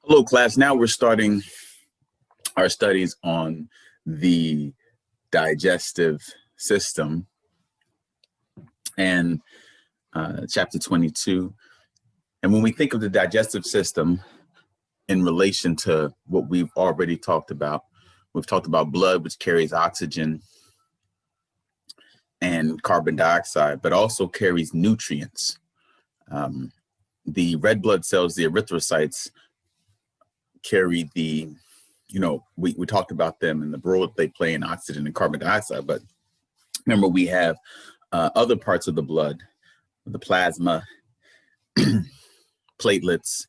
Hello, class. Now we're starting our studies on the digestive system and chapter 22. And when we think of the digestive system in relation to what we've already talked about, we've talked about blood, which carries oxygen and carbon dioxide, but also carries nutrients. The red blood cells, the erythrocytes, carry we talked about them and the role they play in oxygen and carbon dioxide, but remember we have other parts of the blood, the plasma, platelets,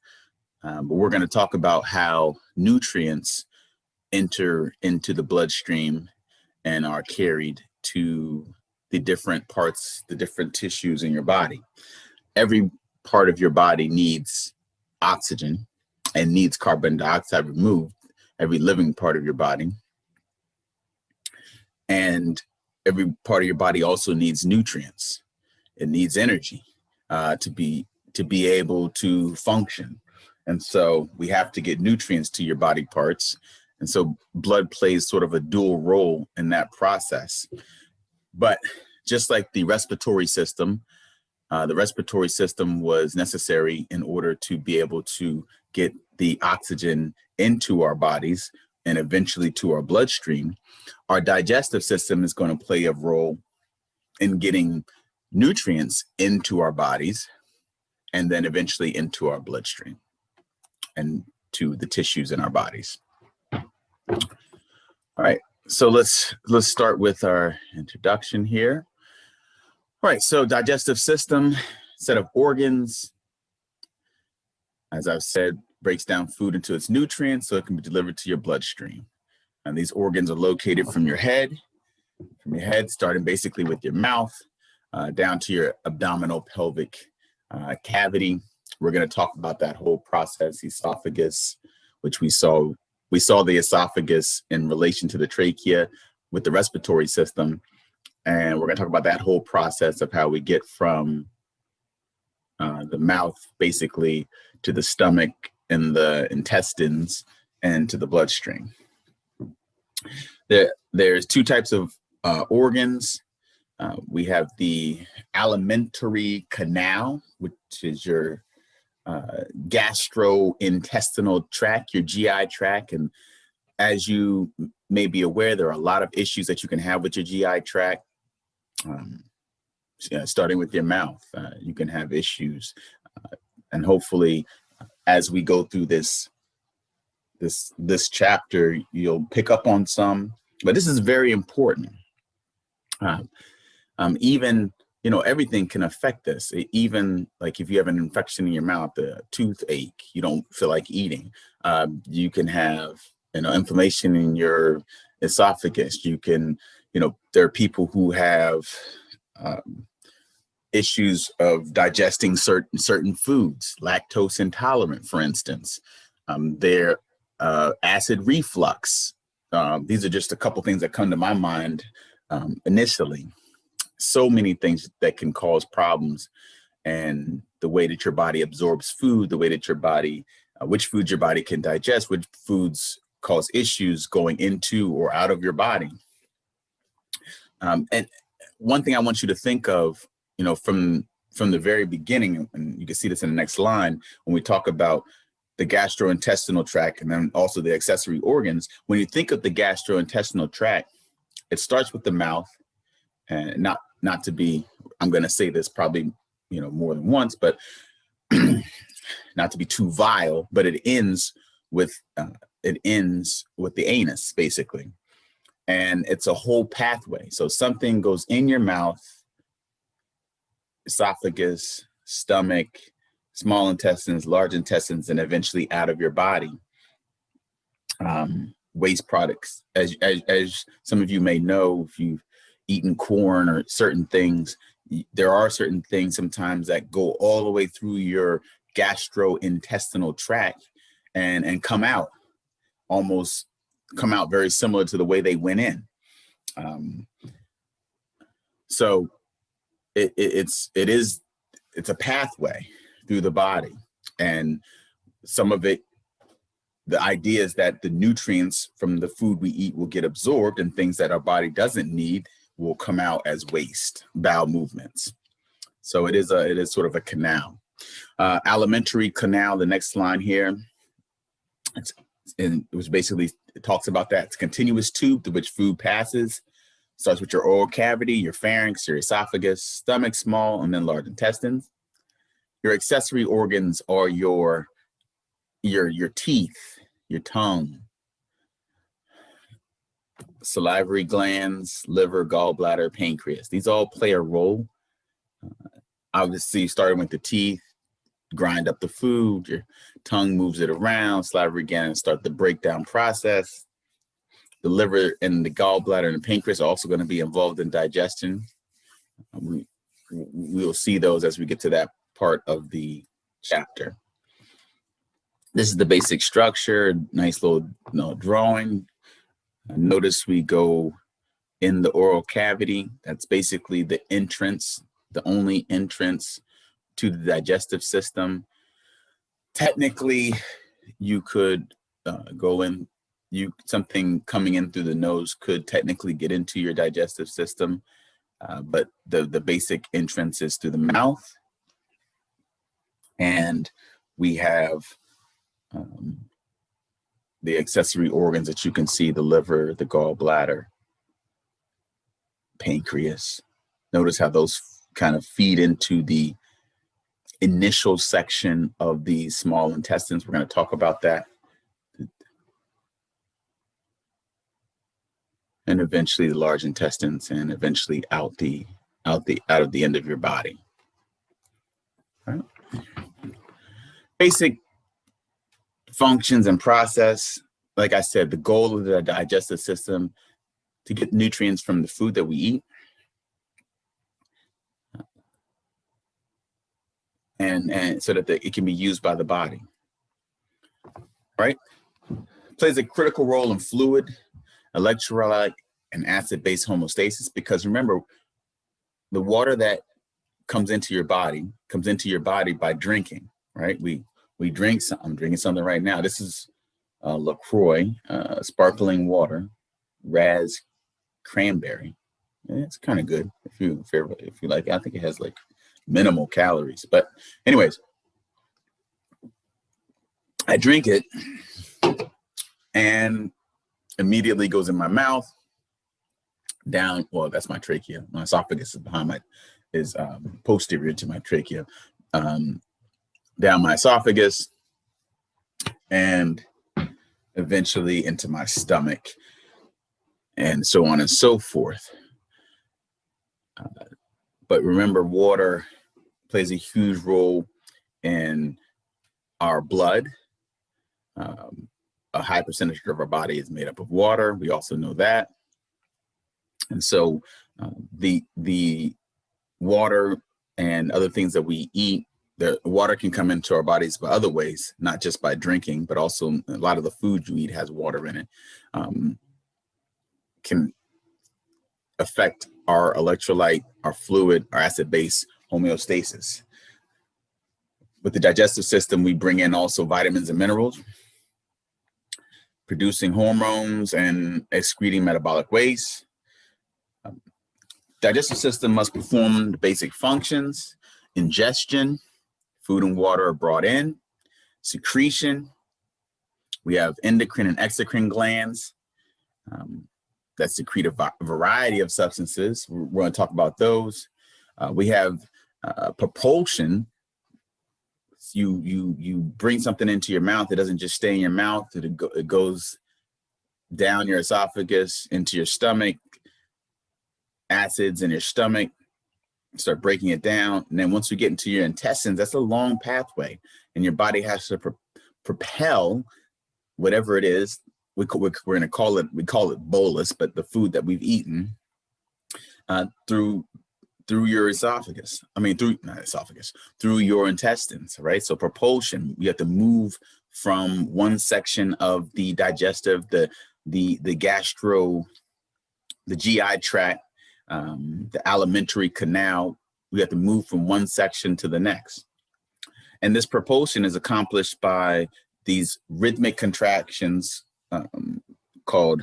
but we're going to talk about how nutrients enter into the bloodstream and are carried to the different parts, the different tissues in your body. Every part of your body needs oxygen and needs carbon dioxide removed, every living part of your body. And every part of your body also needs nutrients. It needs energy to be able to function. And so we have to get nutrients to your body parts. And so blood plays sort of a dual role in that process. But just like the respiratory system was necessary in order to be able to get the oxygen into our bodies and eventually to our bloodstream. Our digestive system is going to play a role in getting nutrients into our bodies and then eventually into our bloodstream and to the tissues in our bodies. All right, so let's start with our introduction here. All right, so digestive system, set of organs, as I've said, breaks down food into its nutrients so it can be delivered to your bloodstream. And these organs are located from your head, starting basically with your mouth, down to your abdominal pelvic cavity. We're going to talk about that whole process, esophagus, which we saw the esophagus in relation to the trachea with the respiratory system. And we're going to talk about that whole process of how we get from the mouth basically to the stomach and the intestines and to the bloodstream. There's two types of organs. We have the alimentary canal, which is your gastrointestinal tract, your GI tract. And as you may be aware, there are a lot of issues that you can have with your GI tract. Starting with your mouth, you can have issues, and hopefully, as we go through this chapter, you'll pick up on some. But this is very important. Even everything can affect this. Even like if you have an infection in your mouth, a toothache, you don't feel like eating. You can have inflammation in your esophagus. You can there are people who have issues of digesting certain foods, lactose intolerant, for instance. Their acid reflux. These are just a couple things that come to my mind initially. So many things that can cause problems, and the way that your body absorbs food, the way that your body, which foods your body can digest, which foods cause issues going into or out of your body. And one thing I want you to think of, from the very beginning, and you can see this in the next line, when we talk about the gastrointestinal tract and then also the accessory organs. When you think of the gastrointestinal tract, it starts with the mouth, and not to be, I'm going to say this probably, more than once, but not to be too vile, but it ends with the anus, basically. And it's a whole pathway. So something goes in your mouth, esophagus, stomach, small intestines, large intestines, and eventually out of your body. Waste products, as some of you may know, if you've eaten corn or certain things, there are certain things sometimes that go all the way through your gastrointestinal tract and come out very similar to the way they went in. So it's a pathway through the body, and some of it the idea is that the nutrients from the food we eat will get absorbed, and things that our body doesn't need will come out as waste, bowel movements. So it is sort of a canal. Alimentary canal, the next line here, it talks about that. It's a continuous tube through which food passes. Starts with your oral cavity, your pharynx, your esophagus, stomach, small, and then large intestines. Your accessory organs are your teeth, your tongue, salivary glands, liver, gallbladder, pancreas. These all play a role. Obviously, starting with the teeth, grind up the food, your tongue moves it around, salivary glands start the breakdown process. The liver and the gallbladder and the pancreas are also going to be involved in digestion. We'll see those as we get to that part of the chapter. This is the basic structure, nice little drawing. Notice we go in the oral cavity. That's basically the entrance, the only entrance to the digestive system. Technically, you could go in, something coming in through the nose could technically get into your digestive system, but the basic entrance is through the mouth. And we have the accessory organs that you can see: the liver, the gallbladder, pancreas. Notice how those kind of feed into the initial section of the small intestines. We're going to talk about that. And eventually the large intestines, and eventually out of the end of your body. All right. Basic functions and process. Like I said, the goal of the digestive system to get nutrients from the food that we eat, and so that it can be used by the body. Right? Plays a critical role in fluid, electrolyte, and acid-base homeostasis, because remember, the water that comes into your body by drinking. Right? We drink some. I'm drinking something right now. This is LaCroix, sparkling water, Raz cranberry. It's kind of good if you like it. I think it has like minimal calories, but anyways, I drink it and immediately goes in my mouth, down. Well, that's my trachea. My esophagus is posterior to my trachea, down my esophagus, and eventually into my stomach, and so on and so forth. But remember, water plays a huge role in our blood. A high percentage of our body is made up of water. We also know that. And so the water and other things that we eat, the water can come into our bodies by other ways, not just by drinking, but also a lot of the food you eat has water in it. Can affect our electrolyte, our fluid, our acid-base homeostasis. With the digestive system, we bring in also vitamins and minerals, producing hormones and excreting metabolic waste. Digestive system must perform the basic functions: ingestion, food and water are brought in; secretion, we have endocrine and exocrine glands that secrete a variety of substances. We're going to talk about those. We have propulsion. You bring something into your mouth. It doesn't just stay in your mouth. It goes down your esophagus into your stomach. Acids in your stomach start breaking it down, and then once we get into your intestines, that's a long pathway, and your body has to propel whatever it is. We're going to call it bolus, but the food that we've eaten through your esophagus. Through your intestines, right? So propulsion, you have to move from one section of the digestive, the gastro, the GI tract, the alimentary canal. We have to move from one section to the next. And this propulsion is accomplished by these rhythmic contractions called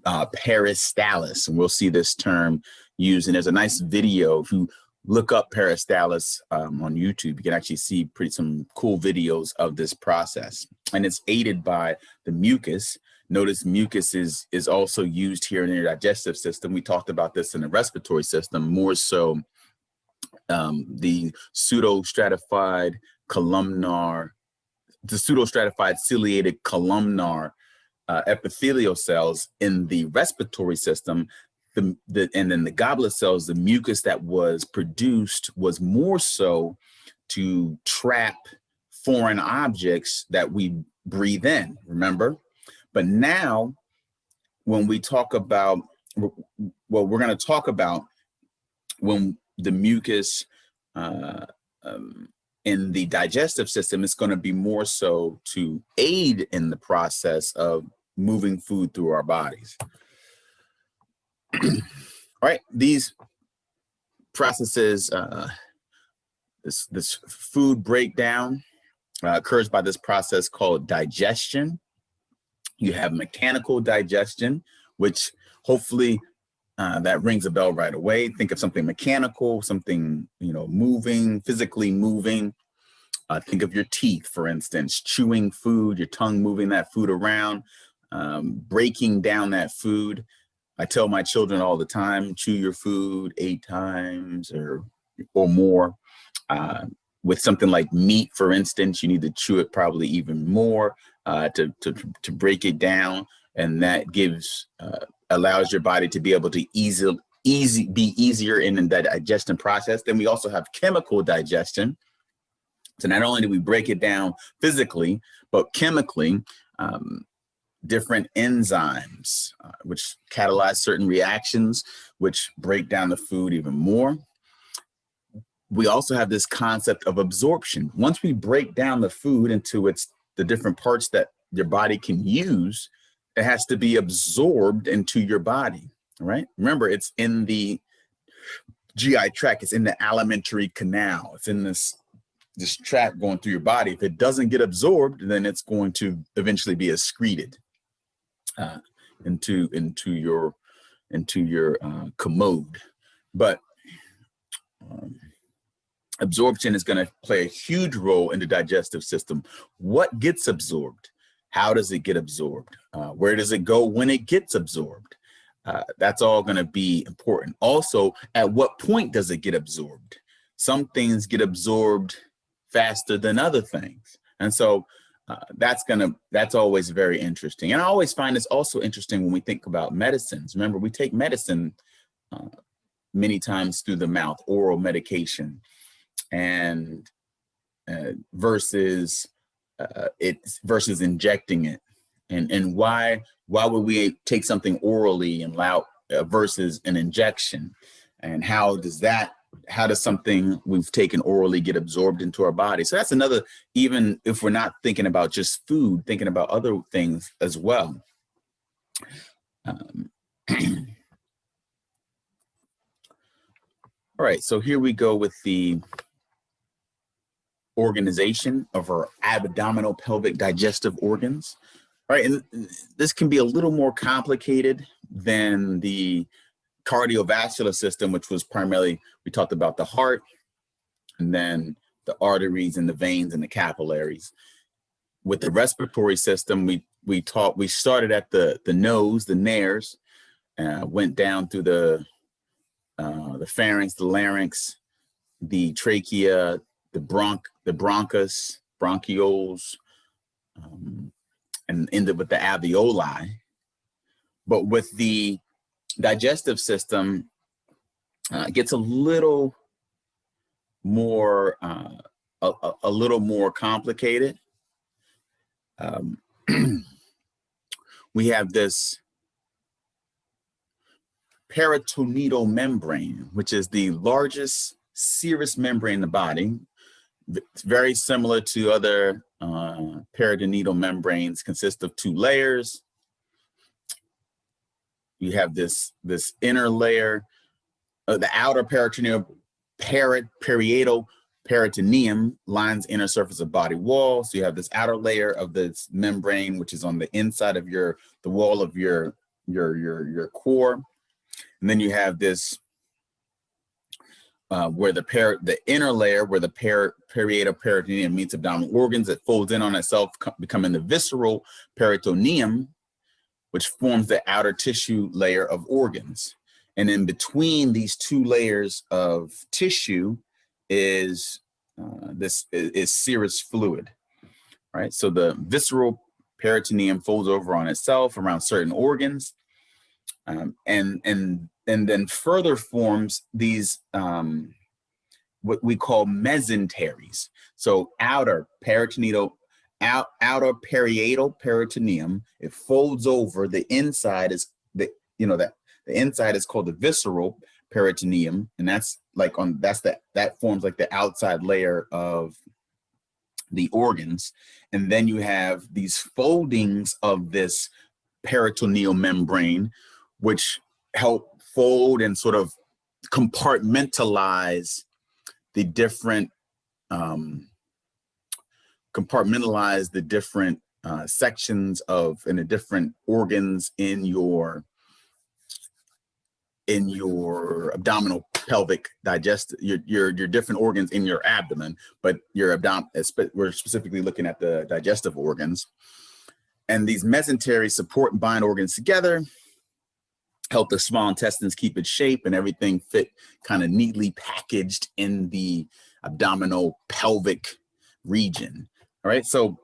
peristalsis. And we'll see this term used. And there's a nice video. If you look up peristalsis on YouTube, you can actually see some cool videos of this process. And it's aided by the mucus. Notice mucus is also used here in your digestive system. We talked about this in the respiratory system, more so the pseudostratified ciliated columnar epithelial cells in the respiratory system, and then the goblet cells, the mucus that was produced was more so to trap foreign objects that we breathe in, remember? But now, when we talk about, well, we're going to talk about when the mucus in the digestive system is going to be more so to aid in the process of moving food through our bodies. All right, these processes, this food breakdown occurs by this process called digestion. You have mechanical digestion, which hopefully that rings a bell right away. Think of something mechanical, something, moving, physically moving. Think of your teeth, for instance, chewing food, your tongue moving that food around, breaking down that food. I tell my children all the time, chew your food 8 times or more. With something like meat, for instance, you need to chew it probably even more to break it down, and that allows your body to be able to be easier in the digestion process. Then we also have chemical digestion. So not only do we break it down physically, but chemically, different enzymes, which catalyze certain reactions, which break down the food even more. We also have this concept of absorption. Once we break down the food into the different parts that your body can use, it has to be absorbed into your body, right? Remember, it's in the GI tract, it's in the alimentary canal, it's in this tract going through your body. If it doesn't get absorbed, then it's going to eventually be excreted into your commode. But absorption is going to play a huge role in the digestive system. What gets absorbed? How does it get absorbed? Where does it go when it gets absorbed? That's all going to be important. Also, at what point does it get absorbed? Some things get absorbed faster than other things. And so that's always very interesting. And I always find it's also interesting when we think about medicines. Remember, we take medicine many times through the mouth, oral medication, and versus injecting it. And why would we take something orally and versus an injection? And how does something we've taken orally get absorbed into our body? So that's another, even if we're not thinking about just food, thinking about other things as well. All right, so here we go with the organization of our abdominal pelvic digestive organs. All right, and this can be a little more complicated than the cardiovascular system, which was primarily, we talked about the heart, and then the arteries and the veins and the capillaries. With the respiratory system, we started at the nose, the nares, went down through the pharynx, the larynx, the trachea, the bronchus, bronchioles, and ended with the alveoli. But with the digestive system, it gets a little more complicated. We have this peritoneal membrane, which is the largest serous membrane in the body. It's very similar to other peritoneal membranes, consists of 2 layers. You have this inner layer, the outer peritoneal, parietal peritoneum lines inner surface of body wall. So you have this outer layer of this membrane, which is on the inside of the wall of your core. And then you have this where the inner layer, where the parietal peritoneum meets abdominal organs, it folds in on itself, becoming the visceral peritoneum, which forms the outer tissue layer of organs. And in between these two layers of tissue is this is serous fluid, right? So the visceral peritoneum folds over on itself around certain organs, and then further forms these what we call mesenteries. So outer parietal peritoneum, it folds over. The inside is the inside is called the visceral peritoneum, and that forms like the outside layer of the organs. And then you have these foldings of this peritoneal membrane, which help fold and sort of compartmentalize the different sections of and the different organs in your abdominal pelvic digestive, your different organs in your abdomen, but your abdomen, we're specifically looking at the digestive organs. And these mesenteries support and bind organs together, help the small intestines keep its shape and everything fit kind of neatly packaged in the abdominal pelvic region. All right, so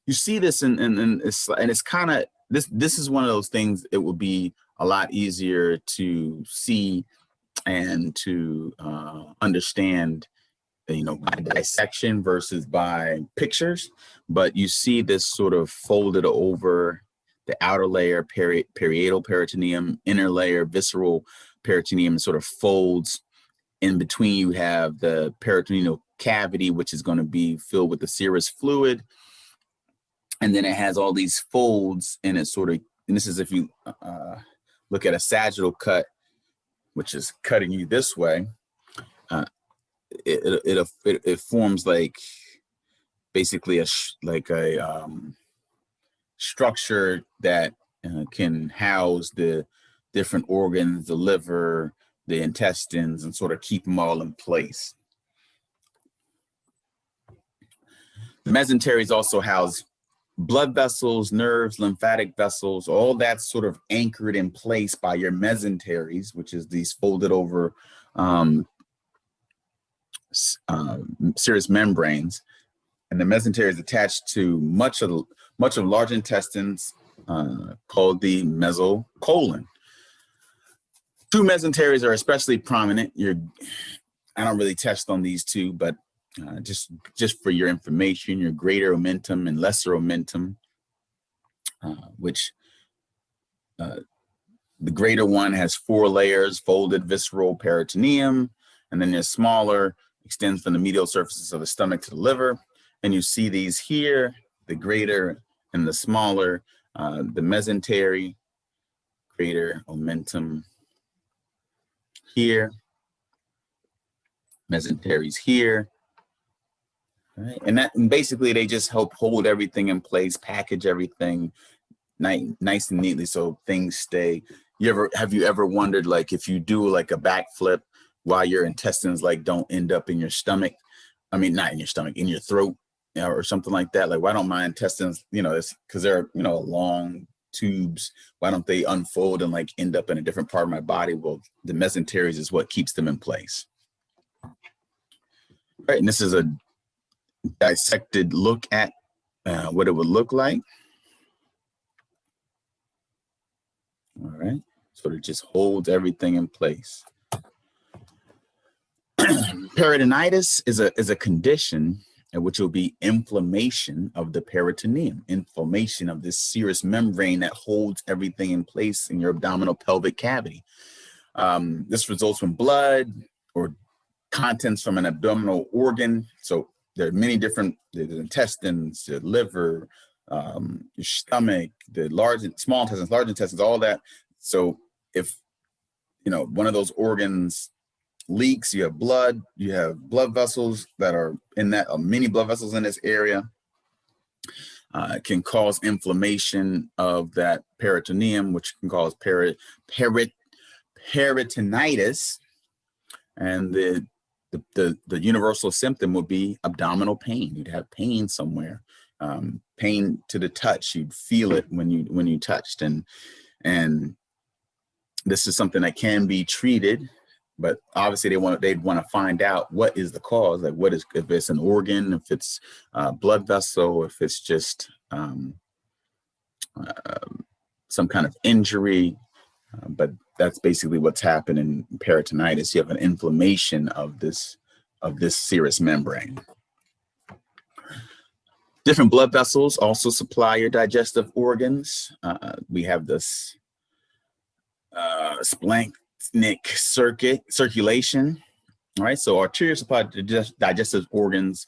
you see this and it's kind of this is one of those things. It will be a lot easier to see and to understand, by dissection versus by pictures. But you see this sort of folded over the outer layer, parietal peritoneum, inner layer, visceral peritoneum, sort of folds. In between, you have the peritoneal cavity, which is going to be filled with the serous fluid. And then it has all these folds, and it's sort of, and this is if you look at a sagittal cut, which is cutting you this way, it forms like basically a structure that can house the different organs, the liver, the intestines, and sort of keep them all in place. The mesenteries also house blood vessels, nerves, lymphatic vessels, all that's sort of anchored in place by your mesenteries, which is these folded over serous membranes. And the mesentery is attached to much of large intestines called the mesocolon. Two mesenteries are especially prominent. I don't really test on these two, but just for your information, your greater omentum and lesser omentum, which the greater one has 4 layers, folded visceral peritoneum, and then the smaller extends from the medial surfaces of the stomach to the liver. And you see these here, the greater and the smaller, the mesentery, greater omentum here, mesenteries here. Right. And basically they just help hold everything in place, package everything nice and neatly so things stay. Have you ever wondered, like, if you do like a backflip, why your intestines don't end up in your stomach? I mean, not in your stomach, in your throat, or something like that. Like, why don't my intestines, it's because they're, long tubes. Why don't they unfold and end up in a different part of my body? Well, the mesenteries is what keeps them in place. All right, and this is a dissected look at what it would look like. All right, so it just holds everything in place. Peritonitis is a condition in which will be inflammation of the peritoneum, inflammation of this serous membrane that holds everything in place in your abdominal pelvic cavity. This results from blood or contents from an abdominal organ. So there are many different, the intestines, the liver, your stomach, the large and small intestines, large intestines, all that. So if one of those organs leaks, you have blood, you have blood vessels that are in that, many blood vessels in this area. It can cause inflammation of that peritoneum, which can cause peritonitis. And the universal symptom would be abdominal pain. You'd have pain somewhere, pain to the touch. You'd feel it when you touched, and this is something that can be treated, but obviously they'd want to find out what is the cause, like what is, if it's an organ, if it's a blood vessel, if it's just some kind of injury. But that's basically what's happening in peritonitis. You have an inflammation of this serous membrane. Different blood vessels also supply your digestive organs. We have this splanchnic circulation. All right, so arterial supply digestive organs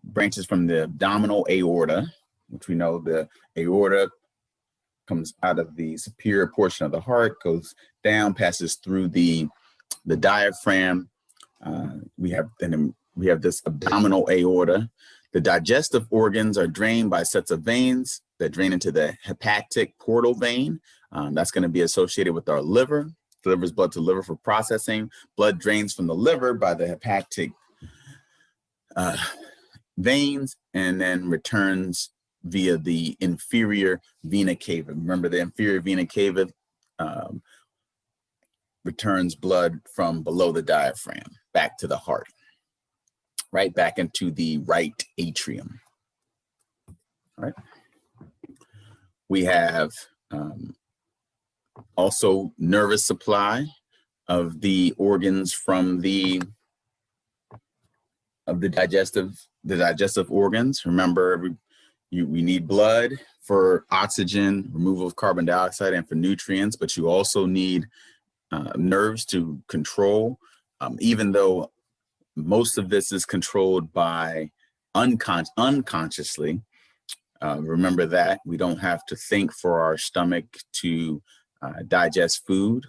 branches from the abdominal aorta, which we know the aorta comes out of the superior portion of the heart, goes down, passes through the diaphragm. We have this abdominal aorta. The digestive organs are drained by sets of veins that drain into the hepatic portal vein. That's going to be associated with our liver. Delivers blood to liver for processing. Blood drains from the liver by the hepatic veins and then returns via the inferior vena cava. Remember, the inferior vena cava returns blood from below the diaphragm back to the heart, right back into the right atrium. All right. We have also nervous supply of the organs from the digestive organs. Remember, we need blood for oxygen, removal of carbon dioxide, and for nutrients, but you also need nerves to control, even though most of this is controlled by unconsciously. Remember that we don't have to think for our stomach to digest food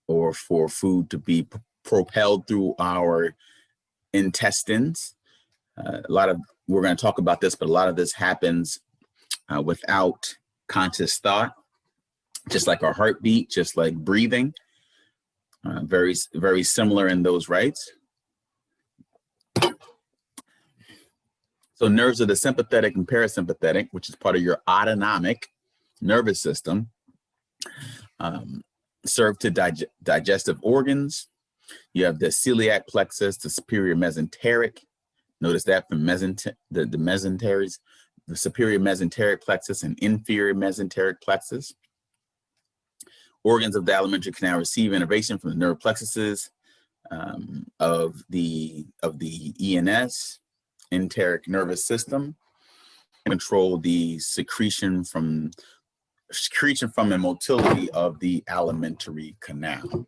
or for food to be propelled through our intestines. We're going to talk about this, but a lot of this happens without conscious thought, just like our heartbeat, just like breathing. Very, very similar in those rights. So nerves are the sympathetic and parasympathetic, which is part of your autonomic nervous system, serve to digestive organs. You have the celiac plexus, the superior mesenteric. Notice that from the mesenteries, the superior mesenteric plexus and inferior mesenteric plexus. Organs of the alimentary canal receive innervation from the nerve plexuses of the ENS, enteric nervous system, and control the secretion from and motility of the alimentary canal. All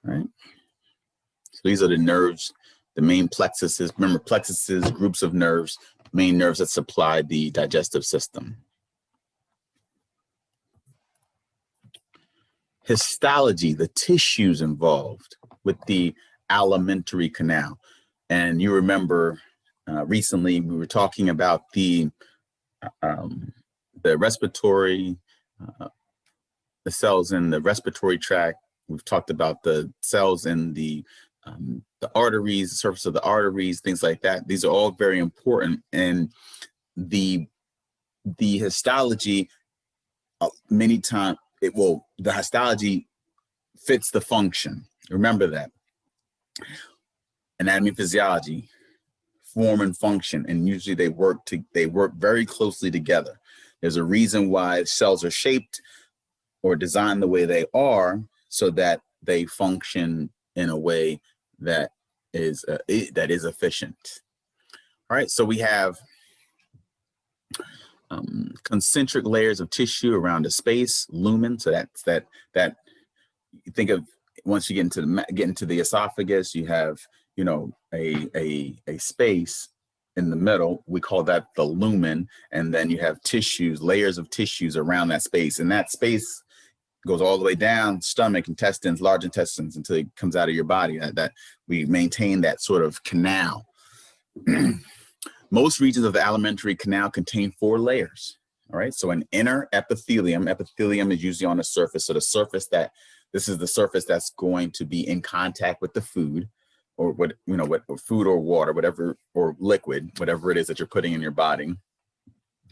right. So these are the nerves, the main plexuses. Remember, plexuses, groups of nerves, main nerves that supply the digestive system. Histology, the tissues involved with the alimentary canal. And you remember recently we were talking about the respiratory, the cells in the respiratory tract. We've talked about the cells in the arteries, the surface of the arteries, things like that. These are all very important. And the histology, many times, the histology fits the function. Remember that. Anatomy and physiology, form and function, and usually they work very closely together. There's a reason why cells are shaped or designed the way they are, so that they function in a way that is efficient. All right, so we have concentric layers of tissue around a space, lumen. So that's that you think of, once you get into the esophagus, you have, you know, a space in the middle. We call that the lumen, and then you have tissues, layers of tissues around that space, and that space goes all the way down, stomach, intestines, large intestines, until it comes out of your body. That we maintain that sort of canal. Most regions of the alimentary canal contain 4 layers. All right, so an inner epithelium. Epithelium is usually on the surface. So this is the surface that's going to be in contact with the food, or what food or water, whatever, or liquid, whatever it is that you're putting in your body.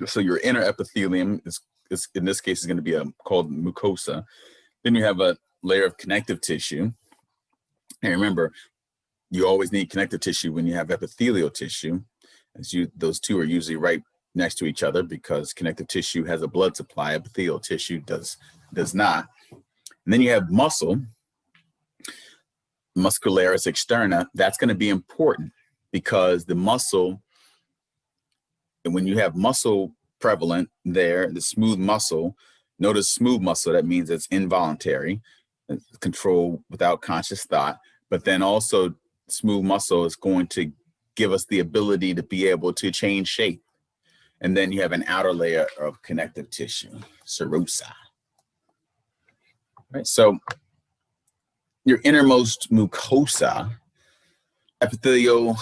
So your inner epithelium is in this case is going to be called mucosa. Then you have a layer of connective tissue. And remember, you always need connective tissue when you have epithelial tissue. Those two are usually right next to each other because connective tissue has a blood supply, epithelial tissue does not. And then you have muscle, muscularis externa. That's going to be important because the muscle, and when you have muscle prevalent there, the smooth muscle, notice smooth muscle, that means it's involuntary, control without conscious thought. But then also smooth muscle is going to give us the ability to be able to change shape. And then you have an outer layer of connective tissue, serosa. Right, so your innermost mucosa, epithelial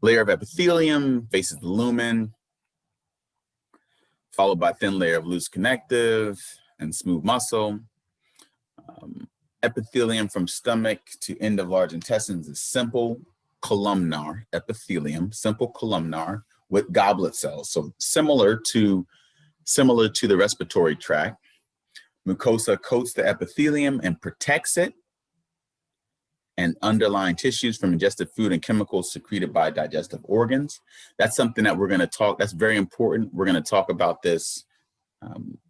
layer of epithelium, faces the lumen, followed by thin layer of loose connective and smooth muscle. Epithelium from stomach to end of large intestines is simple columnar epithelium, simple columnar with goblet cells. So similar to the respiratory tract. Mucosa coats the epithelium and protects it and underlying tissues from ingested food and chemicals secreted by digestive organs. That's something that we're going to talk, that's very important. We're going to talk about this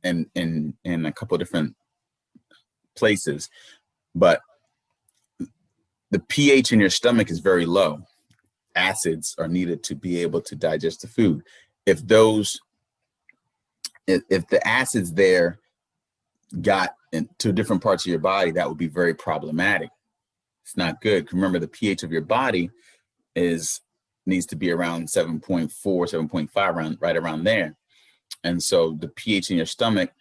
in a couple of different places, but the pH in your stomach is very low. Acids are needed to be able to digest the food. If the acids there got into different parts of your body, that would be very problematic. It's not good. Remember, the pH of your body needs to be around 7.4, 7.5, right around there. And so the pH in your stomach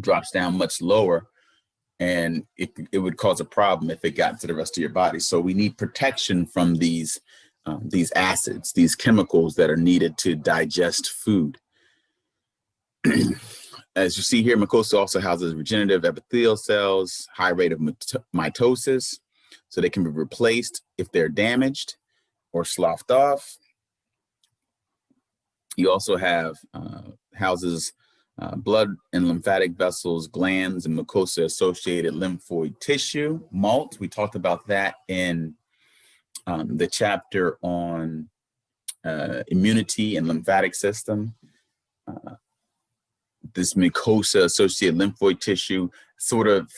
drops down much lower, and it would cause a problem if it got into the rest of your body. So we need protection from these acids, these chemicals that are needed to digest food. As you see here, mucosa also houses regenerative epithelial cells, high rate of mitosis, so they can be replaced if they're damaged or sloughed off. You also have houses blood and lymphatic vessels, glands, and mucosa-associated lymphoid tissue, MALT. We talked about that in the chapter on immunity and lymphatic system. This mucosa-associated lymphoid tissue, sort of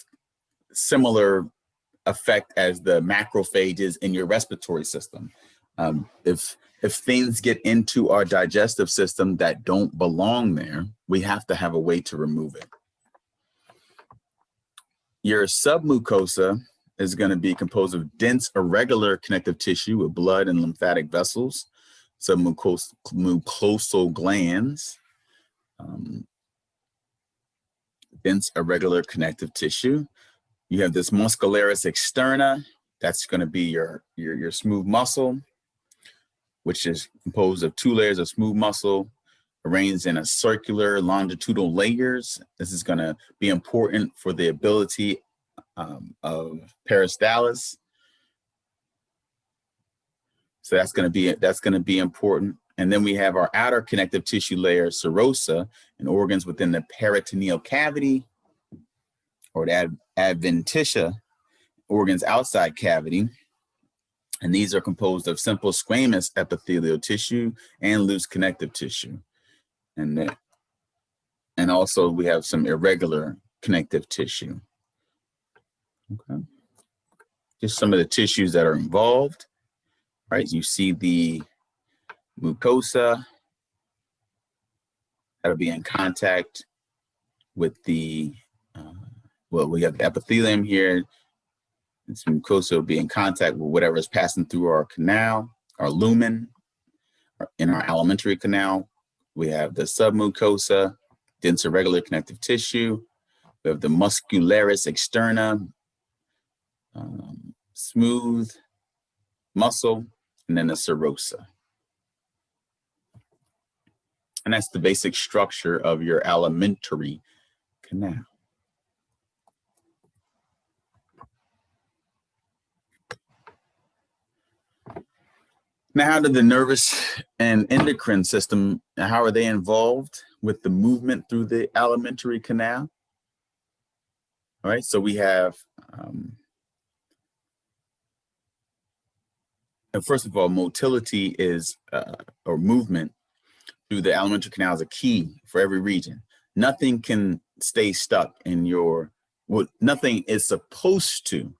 similar effect as the macrophages in your respiratory system. If things get into our digestive system that don't belong there, we have to have a way to remove it. Your submucosa is going to be composed of dense, irregular connective tissue with blood and lymphatic vessels, submucosal glands, dense, irregular connective tissue. You have this muscularis externa. That's going to be your smooth muscle, which is composed of 2 layers of smooth muscle arranged in a circular longitudinal layers. This is going to be important for the ability of peristalsis. So that's going to be important. And then we have our outer connective tissue layer, serosa, and organs within the peritoneal cavity, or the adventitia, organs outside cavity. And these are composed of simple squamous epithelial tissue and loose connective tissue. And also we have some irregular connective tissue. Okay. Just some of the tissues that are involved, right? You see the mucosa that'll be in contact with the, we have the epithelium here. This mucosa will be in contact with whatever is passing through our canal, our lumen. In our alimentary canal, we have the submucosa, dense irregular connective tissue We have the muscularis externa, smooth muscle, and then the serosa. And that's the basic structure of your alimentary canal. Now, how do the nervous and endocrine system, how are they involved with the movement through the alimentary canal? All right, so we have, first of all, motility is, or movement through the alimentary canal is a key for every region. Nothing can stay stuck in your, well, nothing is supposed to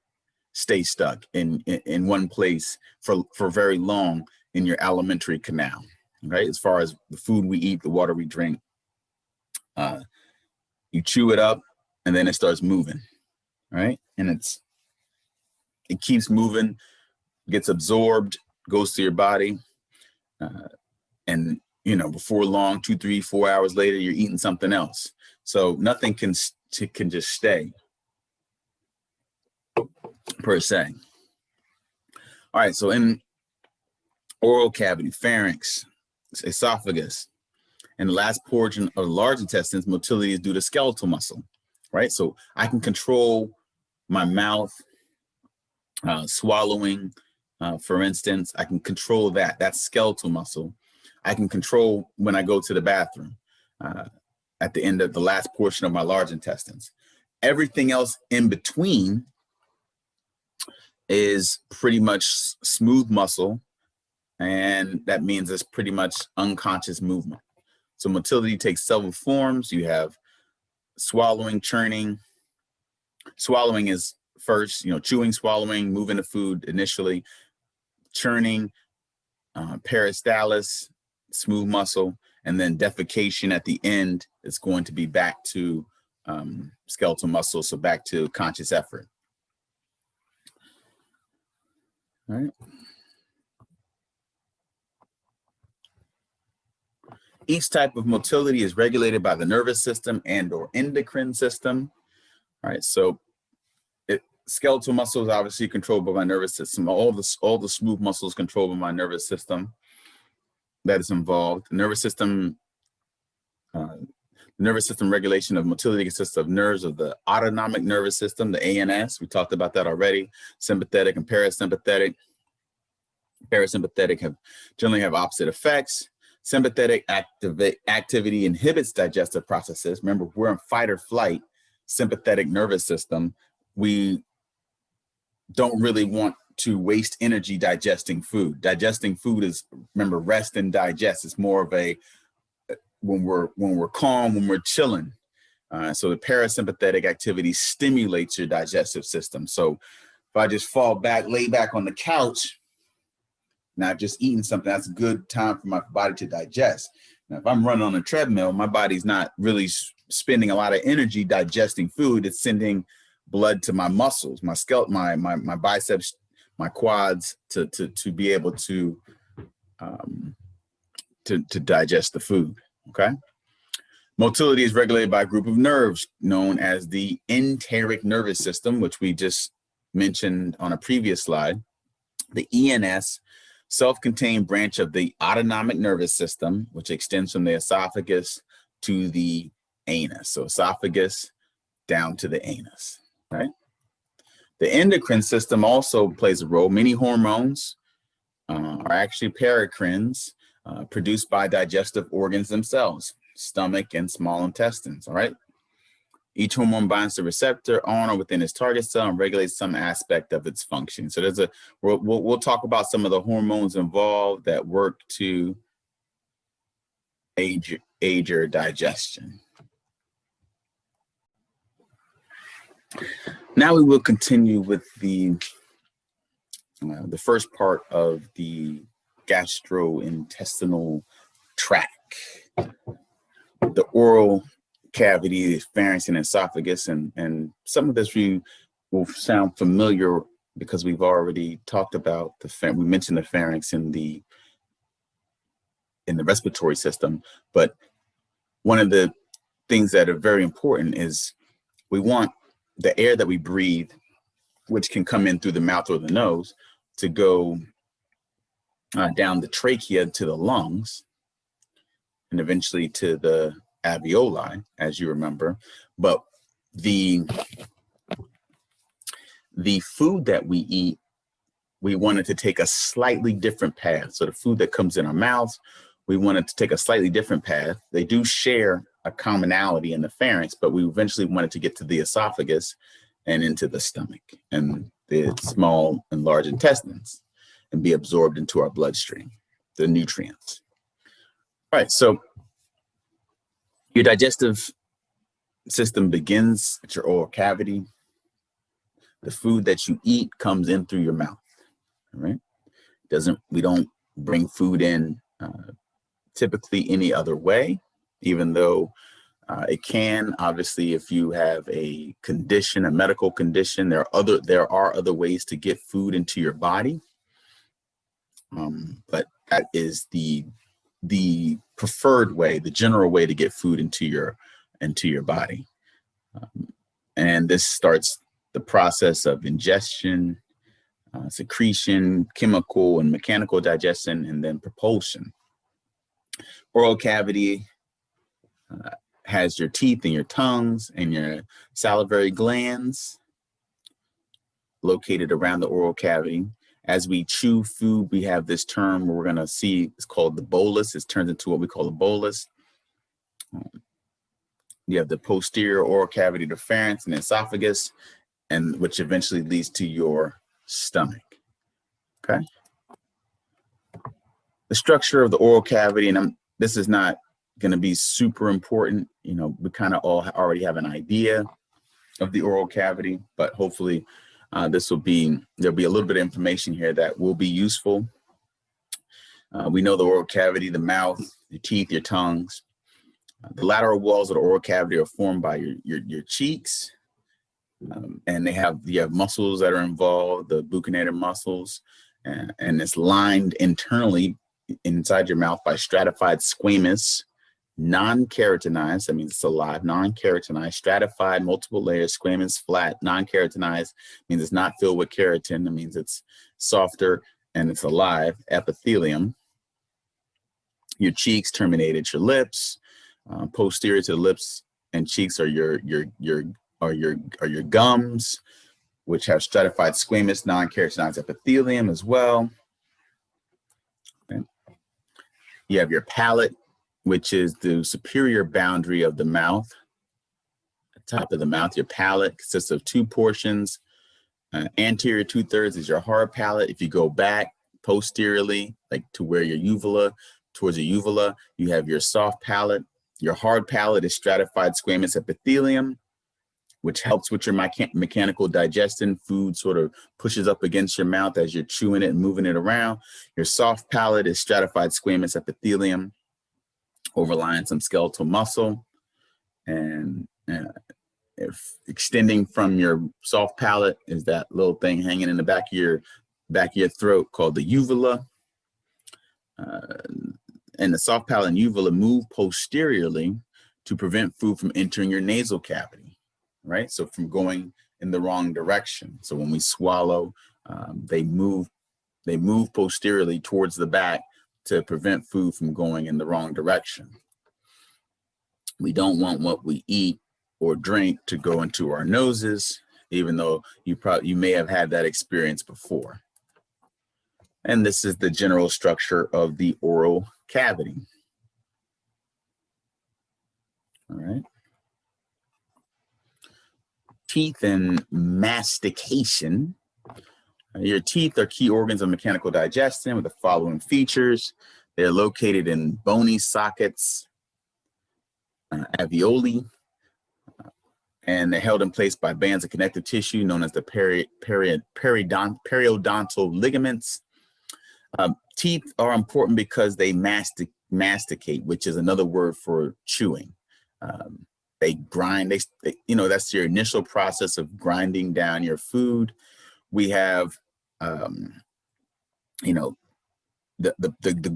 stay stuck in one place for very long in your alimentary canal, right? As far as the food we eat, the water we drink, you chew it up and then it starts moving, right? And it keeps moving, gets absorbed, goes to your body, and you know, before long, 2, 3, 4 hours later, you're eating something else. So nothing can just stay per se. All right, so in oral cavity, pharynx, esophagus, and the last portion of the large intestines, motility is due to skeletal muscle, right? So I can control my mouth, swallowing, for instance, I can control that. That's skeletal muscle. I can control when I go to the bathroom at the end of the last portion of my large intestines. Everything else in between is pretty much smooth muscle, and that means it's pretty much unconscious movement. So motility takes several forms. You have swallowing, churning. Swallowing is first, you know, chewing, swallowing, moving the food initially. Churning, peristalsis, smooth muscle, and then defecation at the end is going to be back to skeletal muscle, so back to conscious effort. All right. Each type of motility is regulated by the nervous system and or endocrine system. All right, so skeletal muscle is obviously controlled by my nervous system. All the smooth muscles controlled by my nervous system that is involved. The nervous system regulation of motility consists of nerves of the autonomic nervous system, the ANS. We talked about that already. Sympathetic and parasympathetic. Parasympathetic generally have opposite effects. Sympathetic activity inhibits digestive processes. Remember, we're in fight or flight, sympathetic nervous system. We don't really want to waste energy digesting food. Digesting food is, remember, rest and digest. It's more of a when we're calm, when we're chilling. So the parasympathetic activity stimulates your digestive system. So if I just fall back, lay back on the couch, not just eating something, that's a good time for my body to digest. Now, if I'm running on a treadmill, my body's not really spending a lot of energy digesting food. It's sending blood to my muscles, my skeleton, my biceps, my quads to be able to digest the food. Okay. Motility is regulated by a group of nerves known as the enteric nervous system, which we just mentioned on a previous slide. The ENS, self-contained branch of the autonomic nervous system, which extends from the esophagus to the anus. So esophagus down to the anus, right? The endocrine system also plays a role. Many hormones are actually paracrines produced by digestive organs themselves, stomach and small intestines, all right? Each hormone binds the receptor on or within its target cell and regulates some aspect of its function. So there's we'll talk about some of the hormones involved that work to aid your digestion. Now we will continue with the first part of the gastrointestinal tract, the oral cavity, the pharynx and esophagus, and some of this will sound familiar because we've already talked about we mentioned the pharynx in the respiratory system, but one of the things that are very important is we want the air that we breathe, which can come in through the mouth or the nose, to go down the trachea to the lungs and eventually to the alveoli, as you remember. But the food that we eat, we wanted to take a slightly different path. So the food that comes in our mouths, we wanted to take a slightly different path. They do share a commonality in the pharynx, but we eventually wanted to get to the esophagus and into the stomach and the small and large intestines and be absorbed into our bloodstream, the nutrients. All right, so your digestive system begins at your oral cavity. The food that you eat comes in through your mouth, right? We don't bring food in typically any other way, even though it can. Obviously, if you have a condition, a medical condition, there are other ways to get food into your body, but that is the preferred way, the general way to get food into your body. And this starts the process of ingestion, secretion, chemical and mechanical digestion, and then propulsion. Oral cavity has your teeth and your tongues and your salivary glands located around the oral cavity. As we chew food, we have this term we're going to see, it's called the bolus. It turns into what we call a bolus. You have the posterior oral cavity, the pharynx and the esophagus, and which eventually leads to your stomach. Okay. The structure of the oral cavity, and this is not going to be super important. You know, we kind of all already have an idea of the oral cavity, but hopefully there'll be a little bit of information here that will be useful. We know the oral cavity, the mouth, your teeth, your tongues. The lateral walls of the oral cavity are formed by your cheeks, and you have muscles that are involved, the buccinator muscles, and it's lined internally inside your mouth by stratified squamous, non-keratinized, that means it's alive, non-keratinized, stratified, multiple layers, squamous, flat, non-keratinized means it's not filled with keratin, that means it's softer and it's alive, epithelium. Your cheeks terminate at your lips. Posterior to the lips and cheeks are your gums, which have stratified squamous, non-keratinized epithelium as well. Okay. You have your palate, which is the superior boundary of the mouth. The top of the mouth, your palate consists of two portions. Anterior 2/3 is your hard palate. If you go back posteriorly, like to where your uvula, towards your uvula, you have your soft palate. Your hard palate is stratified squamous epithelium, which helps with your mechanical digestion. Food sort of pushes up against your mouth as you're chewing it and moving it around. Your soft palate is stratified squamous epithelium, overlying some skeletal muscle. And if extending from your soft palate is that little thing hanging in the back of your throat called the uvula. And the soft palate and uvula move posteriorly to prevent food from entering your nasal cavity, right? So from going in the wrong direction. So when we swallow, they move posteriorly towards the back to prevent food from going in the wrong direction. We don't want what we eat or drink to go into our noses, even though you may have had that experience before. And this is the general structure of the oral cavity. All right. Teeth and mastication. Your teeth are key organs of mechanical digestion with the following features. They're located in bony sockets, alveoli, and they're held in place by bands of connective tissue known as the periodontal ligaments. Teeth are important because they masticate, which is another word for chewing. They grind, that's your initial process of grinding down your food. We have, the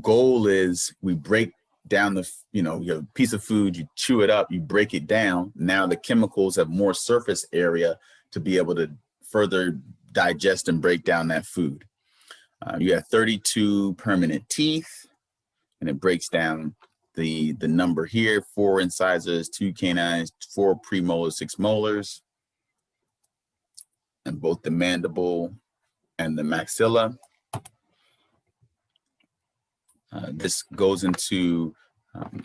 goal is we break down the, you have a piece of food, you chew it up, you break it down. Now the chemicals have more surface area to be able to further digest and break down that food. You have 32 permanent teeth, and it breaks down the number here: 4 incisors, 2 canines, 4 premolars, 6 molars, and both the mandible and the maxilla. This goes into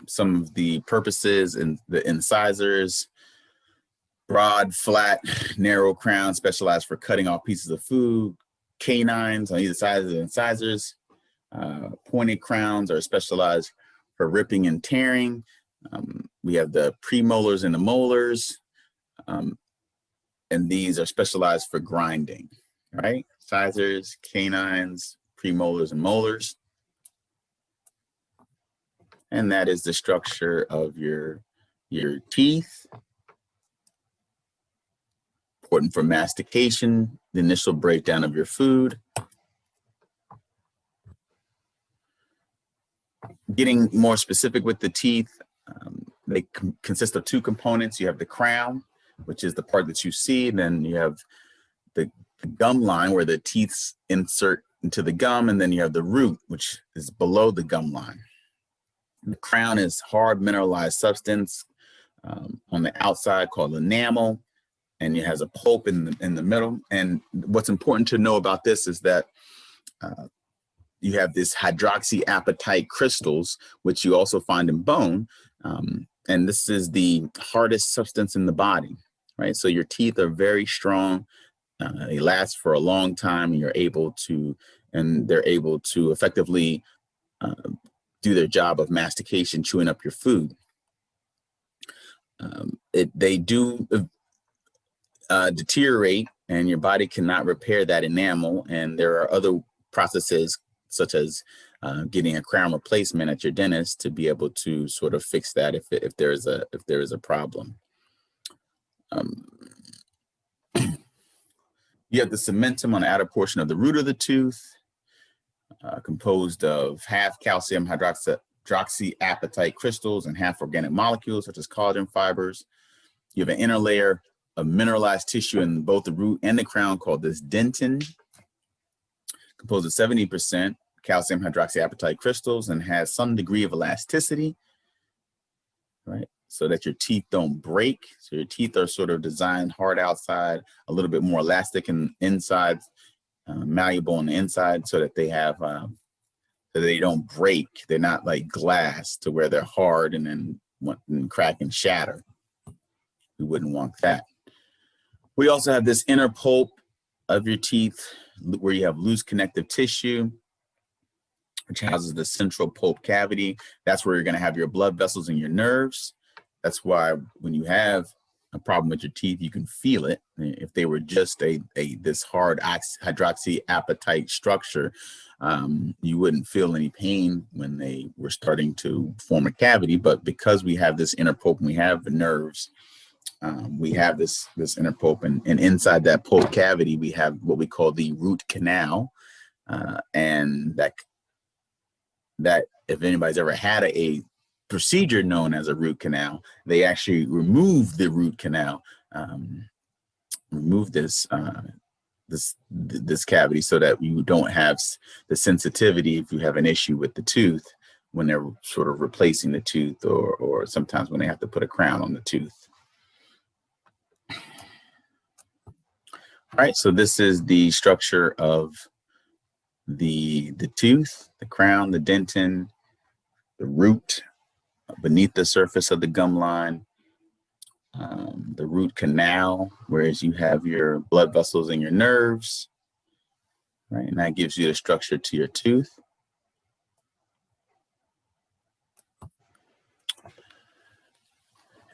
some of the purposes in the incisors: broad, flat, narrow crown, specialized for cutting off pieces of food. Canines on either side of the incisors. Pointed crowns are specialized for ripping and tearing. We have the premolars and the molars, and these are specialized for grinding, right? Incisors, canines, premolars, and molars. And that is the structure of your teeth. Important for mastication, the initial breakdown of your food. Getting more specific with the teeth, they consist of 2 components. You have the crown, which is the part that you see, and then you have the gum line where the teeth insert into the gum, and then you have the root, which is below the gum line. The crown is hard mineralized substance on the outside called enamel, and it has a pulp in the middle. And what's important to know about this is that you have this hydroxyapatite crystals, which you also find in bone. And this is the hardest substance in the body, right? So your teeth are very strong. They last for a long time, and they're able to effectively do their job of mastication, chewing up your food. They do deteriorate, and your body cannot repair that enamel. And there are other processes, such as getting a crown replacement at your dentist, to be able to sort of fix that if there is a problem. You have the cementum on the outer portion of the root of the tooth, composed of half calcium hydroxyapatite crystals and half organic molecules, such as collagen fibers. You have an inner layer of mineralized tissue in both the root and the crown called this dentin, composed of 70% calcium hydroxyapatite crystals and has some degree of elasticity, right? So that your teeth don't break. So your teeth are sort of designed hard outside, a little bit more elastic and inside, malleable on the inside, so that they have, so they don't break. They're not like glass to where they're hard and then crack and shatter. We wouldn't want that. We also have this inner pulp of your teeth where you have loose connective tissue, which houses the central pulp cavity. That's where you're going to have your blood vessels and your nerves. That's why when you have a problem with your teeth, you can feel it. If they were just this hard hydroxyapatite structure, you wouldn't feel any pain when they were starting to form a cavity. But because we have this inner pulp and we have the nerves, we have this inner pulp, and inside that pulp cavity, we have what we call the root canal, and that if anybody's ever had a procedure known as a root canal, they actually remove the root canal, remove this cavity, so that you don't have the sensitivity if you have an issue with the tooth when they're sort of replacing the tooth, or sometimes when they have to put a crown on the tooth. All right, so this is the structure of the tooth, the crown, the dentin, the root beneath the surface of the gum line, the root canal, whereas you have your blood vessels and your nerves, right? And that gives you the structure to your tooth.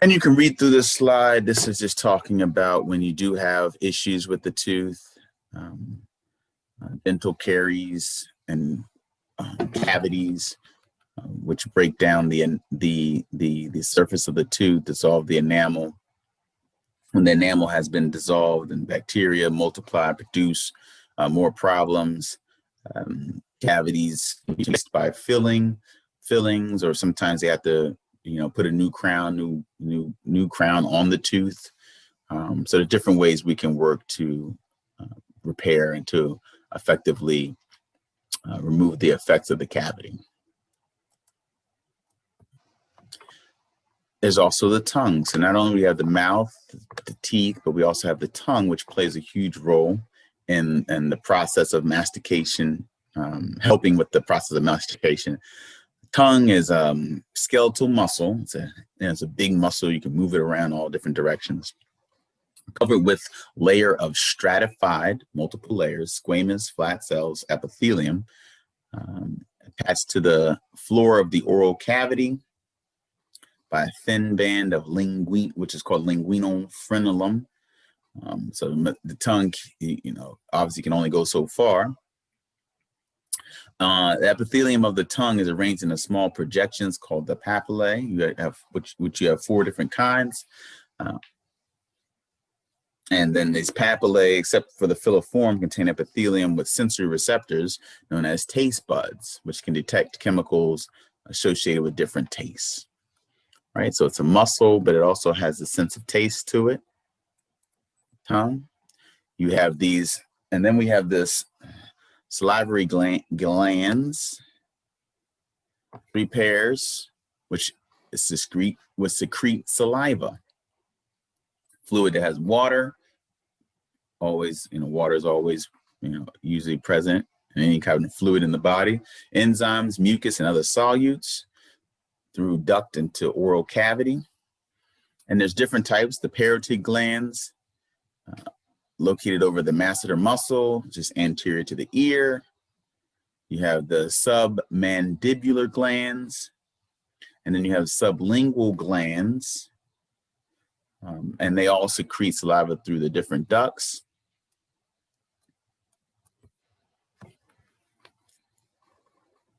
And you can read through this slide. This is just talking about when you do have issues with the tooth, dental caries and cavities, which break down the surface of the tooth, dissolve the enamel. When the enamel has been dissolved and bacteria multiply, produce more problems. Cavities by filling, fillings, or sometimes they have to, put a new crown on the tooth. So there's different ways we can work to repair and to effectively remove the effects of the cavity. There's also the tongue. So not only do we have the mouth, the teeth, but we also have the tongue, which plays a huge role in the process of mastication, helping with the process of mastication. Tongue is skeletal muscle. It's a big muscle. You can move it around all different directions. Covered with layer of stratified, multiple layers, squamous, flat cells, epithelium, attached to the floor of the oral cavity by a thin band of linguine, which is called linguinal frenulum. So the tongue, obviously can only go so far. The epithelium of the tongue is arranged in a small projections called the papillae. You have which you have 4 different kinds. And then these papillae, except for the filiform, contain epithelium with sensory receptors known as taste buds, which can detect chemicals associated with different tastes. Right, so it's a muscle, but it also has a sense of taste to it. Tongue. You have these, and then we have this salivary glands, 3 pairs, which secrete saliva. Fluid that has water. Always, water is always, usually present in any kind of fluid in the body. Enzymes, mucus, and other solutes through duct into oral cavity. And there's different types. The parotid glands, located over the masseter muscle, just anterior to the ear. You have the submandibular glands, and then you have sublingual glands, and they all secrete saliva through the different ducts.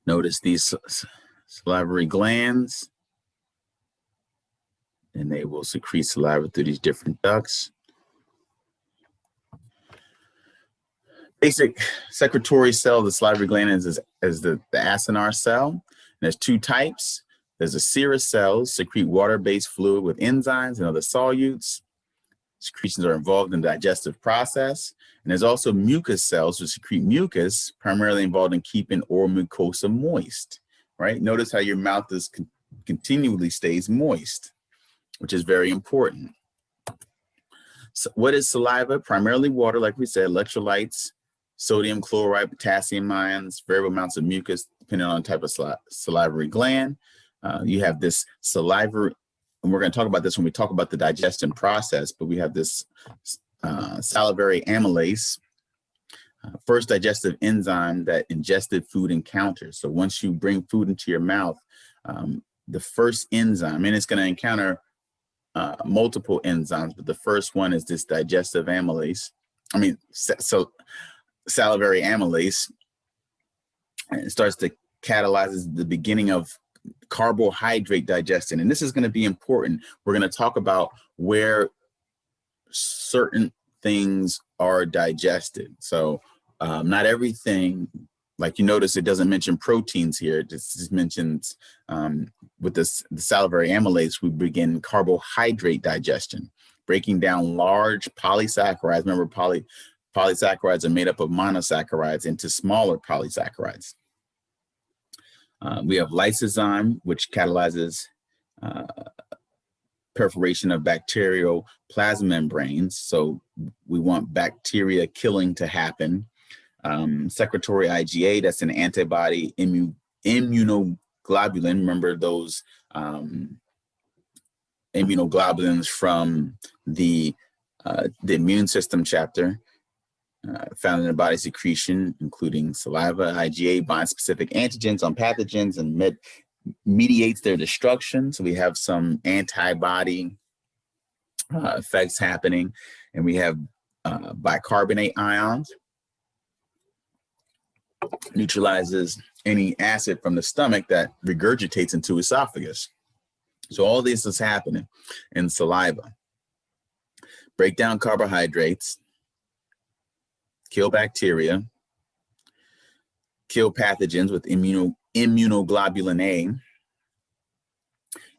Notice these salivary glands, and they will secrete saliva through these different ducts. Basic secretory cell of the salivary gland is the acinar cell. And there's 2 types. There's a serous cells, secrete water-based fluid with enzymes and other solutes. Secretions are involved in the digestive process. And there's also mucus cells, which secrete mucus, primarily involved in keeping oral mucosa moist, right? Notice how your mouth is continually stays moist, which is very important. So what is saliva? Primarily water, like we said, electrolytes, sodium chloride, potassium ions, variable amounts of mucus, depending on the type of salivary gland. You have this salivary, and we're going to talk about this when we talk about the digestion process, but we have this salivary amylase, first digestive enzyme that ingested food encounters. So once you bring food into your mouth, the first enzyme, and it's going to encounter multiple enzymes, but the first one is this digestive amylase. So salivary amylase, and it starts to catalyze the beginning of carbohydrate digestion. And this is going to be important. We're going to talk about where certain things are digested. So not everything, like you notice, it doesn't mention proteins here. It just mentions with the salivary amylase, we begin carbohydrate digestion, breaking down large polysaccharides. Remember, polysaccharides are made up of monosaccharides into smaller polysaccharides. We have lysozyme, which catalyzes perforation of bacterial plasma membranes. So we want bacteria killing to happen. Secretory IgA, that's an antibody immunoglobulin. Remember those immunoglobulins from the immune system chapter, found in the body secretion, including saliva. IgA binds specific antigens on pathogens and mediates their destruction. So we have some antibody effects happening, and we have bicarbonate ions, neutralizes any acid from the stomach that regurgitates into esophagus. So all this is happening in saliva. Break down carbohydrates, kill bacteria, kill pathogens with immunoglobulin A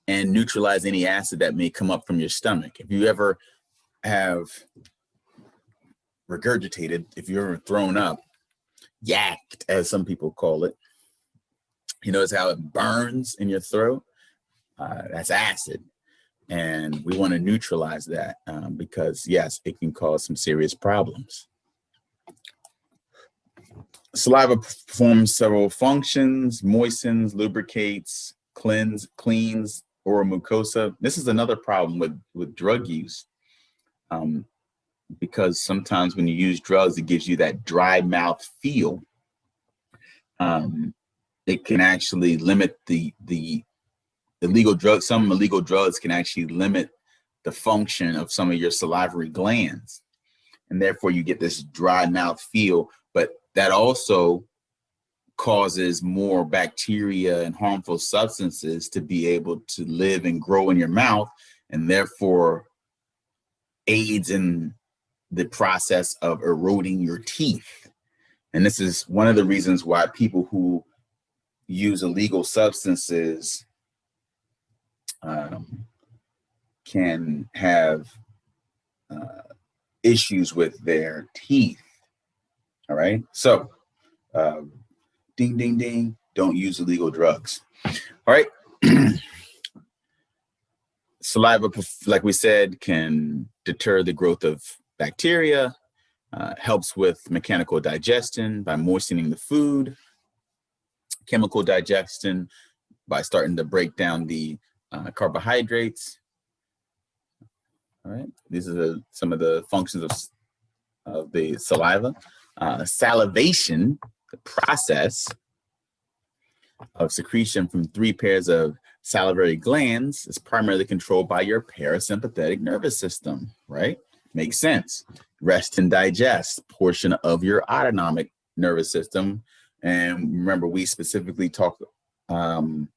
and neutralize any acid that may come up from your stomach. If you ever have regurgitated, if you're ever thrown up, yacked, as some people call it, you notice how it burns in your throat? That's acid. And we want to neutralize that because, yes, it can cause some serious problems. Saliva performs several functions: moistens, lubricates, cleans oral mucosa. This is another problem with drug use, because sometimes when you use drugs, it gives you that dry mouth feel. It can actually limit the illegal drugs. Some illegal drugs can actually limit the function of some of your salivary glands, and therefore you get this dry mouth feel. But that also causes more bacteria and harmful substances to be able to live and grow in your mouth, and therefore aids in the process of eroding your teeth. And this is one of the reasons why people who use illegal substances can have issues with their teeth. All right. So, ding, ding, ding, don't use illegal drugs. All right. Saliva, like we said, can deter the growth of bacteria, helps with mechanical digestion by moistening the food, chemical digestion by starting to break down the carbohydrates. All right, these are some of the functions of the saliva. Salivation, the process of secretion from 3 pairs of salivary glands, is primarily controlled by your parasympathetic nervous system, right? Makes sense. Rest and digest portion of your autonomic nervous system. And remember, we specifically talked about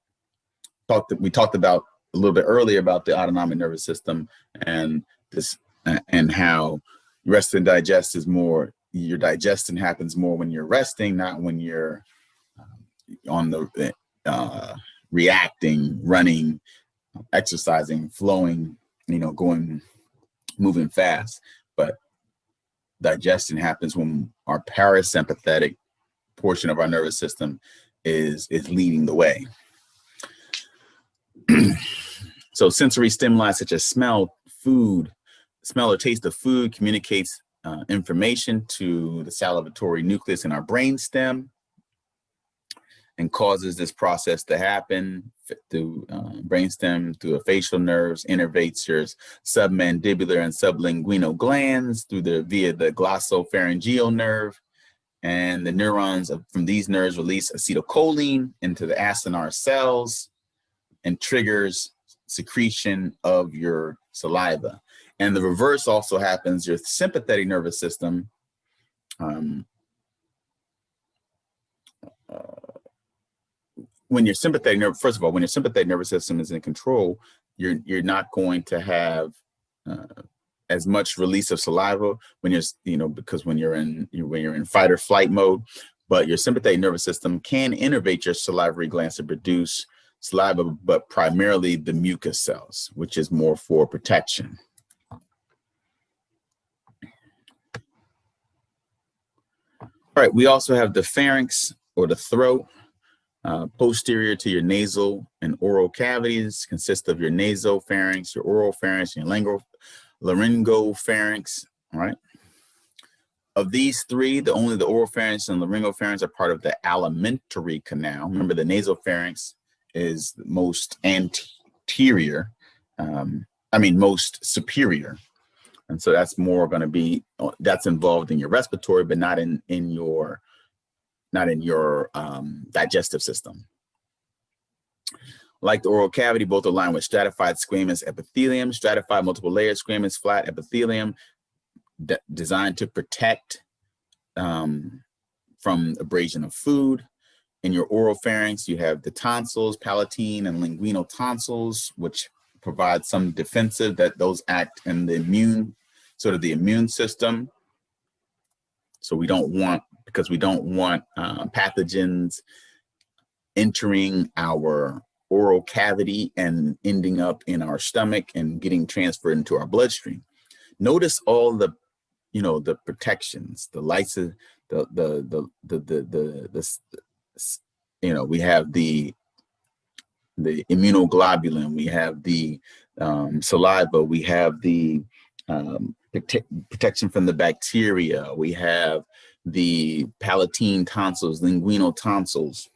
a little bit earlier about the autonomic nervous system and this and how rest and digest is more, your digestion happens more when you're resting, not when you're on the reacting, running, exercising, flowing, moving fast. But digestion happens when our parasympathetic portion of our nervous system is leading the way. So sensory stimuli such as smell or taste of food communicates information to the salivatory nucleus in our brainstem and causes this process to happen through brainstem, through the facial nerves, innervates your submandibular and sublingual glands via the glossopharyngeal nerve. And the neurons from these nerves release acetylcholine into the acinar cells and triggers secretion of your saliva. And the reverse also happens. Your sympathetic nervous system when your sympathetic nerve, first of all, when your sympathetic nervous system is in control, you're not going to have as much release of saliva when because when you're in fight or flight mode. But your sympathetic nervous system can innervate your salivary glands to produce saliva, but primarily the mucus cells, which is more for protection. All right, we also have the pharynx, or the throat. Posterior to your nasal and oral cavities consists of your nasopharynx, your oropharynx, and your laryngopharynx. All right. Of these 3, only the oropharynx and laryngopharynx are part of the alimentary canal. Remember, the nasopharynx is most anterior, most superior. And so that's more going to be, that's involved in your respiratory, but not in your digestive system. Like the oral cavity, both are lined with stratified squamous epithelium, stratified multiple layered squamous flat epithelium designed to protect from abrasion of food. In your oral pharynx, you have the tonsils, palatine and linguinal tonsils, which provide some defensive, that those act in the immune system. So we don't want pathogens entering our oral cavity and ending up in our stomach and getting transferred into our bloodstream. Notice all the, the protections, the lysis, we have the immunoglobulin, we have the saliva, we have the protection from the bacteria, we have the palatine tonsils, linguinal tonsils,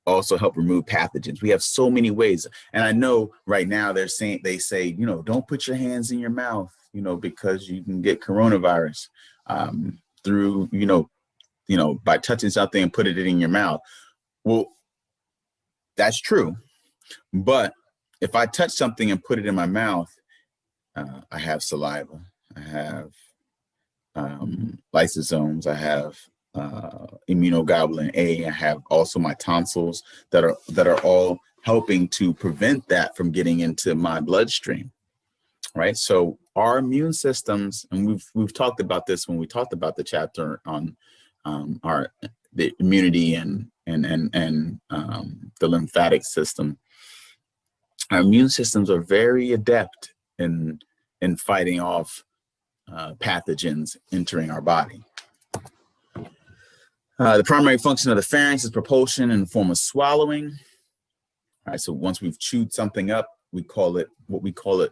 also help remove pathogens. We have so many ways. And I know right now they say, don't put your hands in your mouth, because you can get coronavirus through, by touching something and put it in your mouth. Well, that's true. But if I touch something and put it in my mouth, I have saliva, I have lysosomes, I have immunoglobulin A, I have also my tonsils that are all helping to prevent that from getting into my bloodstream, right? So our immune systems, and we've talked about this when we talked about the chapter on the immunity and the lymphatic system. Our immune systems are very adept in fighting off pathogens entering our body. The primary function of the pharynx is propulsion in the form of swallowing. All right, so once we've chewed something up, we call it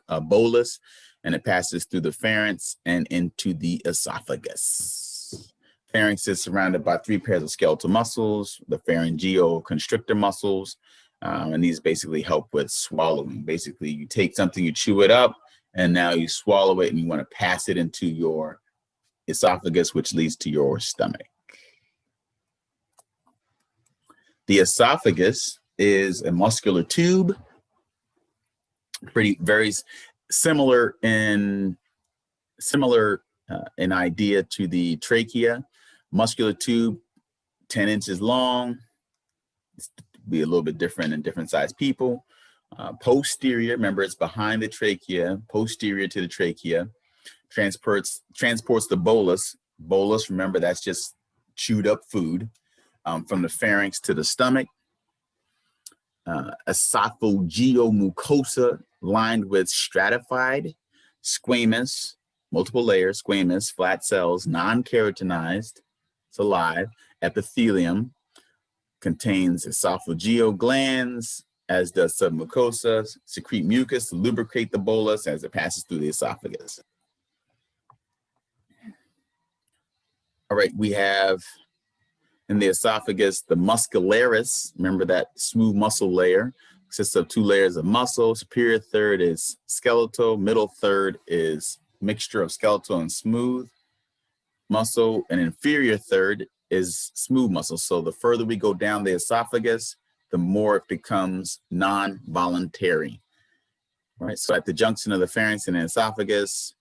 a bolus, and it passes through the pharynx and into the esophagus. Pharynx is surrounded by 3 pairs of skeletal muscles, the pharyngeal constrictor muscles, and these basically help with swallowing. Basically, you take something, you chew it up, and now you swallow it, and you want to pass it into your esophagus, which leads to your stomach. The esophagus is a muscular tube, very similar in idea to the trachea. Muscular tube, 10 inches long. It's be a little bit different in different sized people. Posterior, remember it's behind the trachea, posterior to the trachea, transports the bolus. Bolus, remember that's just chewed up food from the pharynx to the stomach. Esophageal mucosa lined with stratified, squamous, multiple layers, squamous, flat cells, non-keratinized, it's alive, epithelium, contains esophageal glands, as does submucosa, secrete mucus to lubricate the bolus as it passes through the esophagus. All right, we have in the esophagus, the muscularis, remember that smooth muscle layer, consists of 2 layers of muscle. Superior third is skeletal, middle third is mixture of skeletal and smooth muscle, and inferior third is smooth muscle. So the further we go down the esophagus, the more it becomes non-voluntary, right? So at the junction of the pharynx and the esophagus,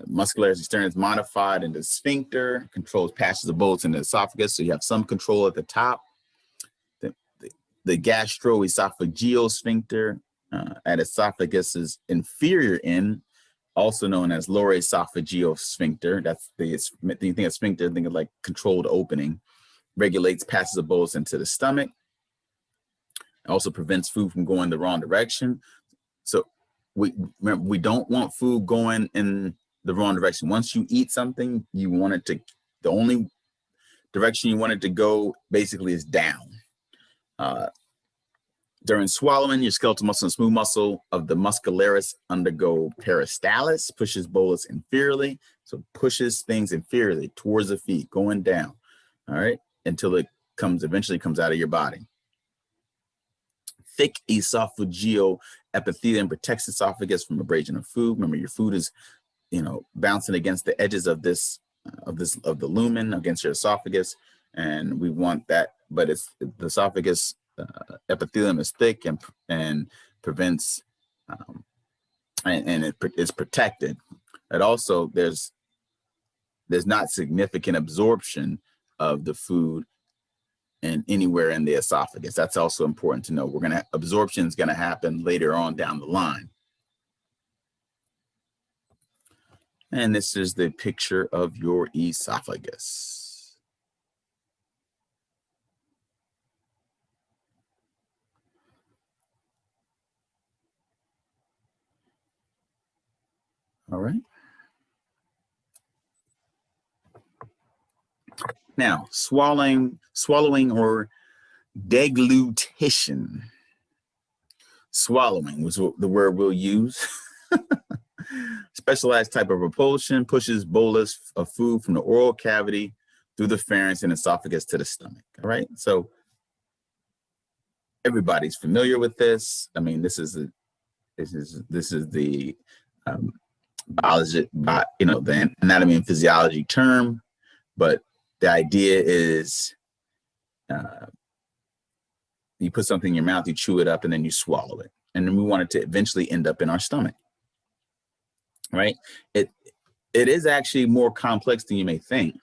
muscularis externus modified into sphincter, controls passages of bolus in the esophagus. So you have some control at the top. The gastroesophageal sphincter at esophagus' inferior end, also known as lower esophageal sphincter. That's you think of sphincter, think of like controlled opening. Regulates passages of bolus into the stomach. Also prevents food from going the wrong direction. So we don't want food going in the wrong direction. Once you eat something, you want it to, the only direction you want it to go basically is down. During swallowing, your skeletal muscle and smooth muscle of the muscularis undergo peristalsis, pushes bolus inferiorly. So pushes things inferiorly towards the feet, going down, all right, until it eventually comes out of your body. Thick esophageal epithelium protects the esophagus from abrasion of food. Remember, your food is, bouncing against the edges of the lumen against your esophagus, and we want that. But it's the esophagus epithelium is thick and prevents, and it is protected. And also, there's not significant absorption of the food and anywhere in the esophagus. That's also important to know. Absorption is gonna happen later on down the line. And this is the picture of your esophagus. All right. Now, swallowing or deglutition. Swallowing was the word we'll use. Specialized type of propulsion pushes bolus of food from the oral cavity through the pharynx and esophagus to the stomach. All right. So everybody's familiar with this. I mean, this is the biology, the anatomy and physiology term, but the idea is you put something in your mouth, you chew it up, and then you swallow it. And then we want it to eventually end up in our stomach, right? It is actually more complex than you may think.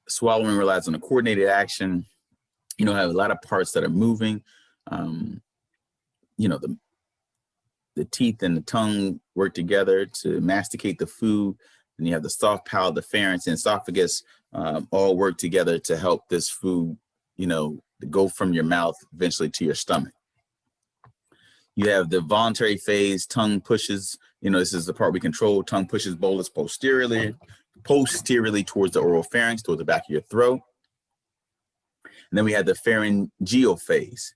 Swallowing relies on a coordinated action. Have a lot of parts that are moving. The teeth and the tongue work together to masticate the food. And you have the soft palate, the pharynx, and esophagus all work together to help this food, go from your mouth eventually to your stomach. You have the voluntary phase. Tongue pushes, this is the part we control. Tongue pushes bolus posteriorly towards the oral pharynx, towards the back of your throat. And then we have the pharyngeal phase,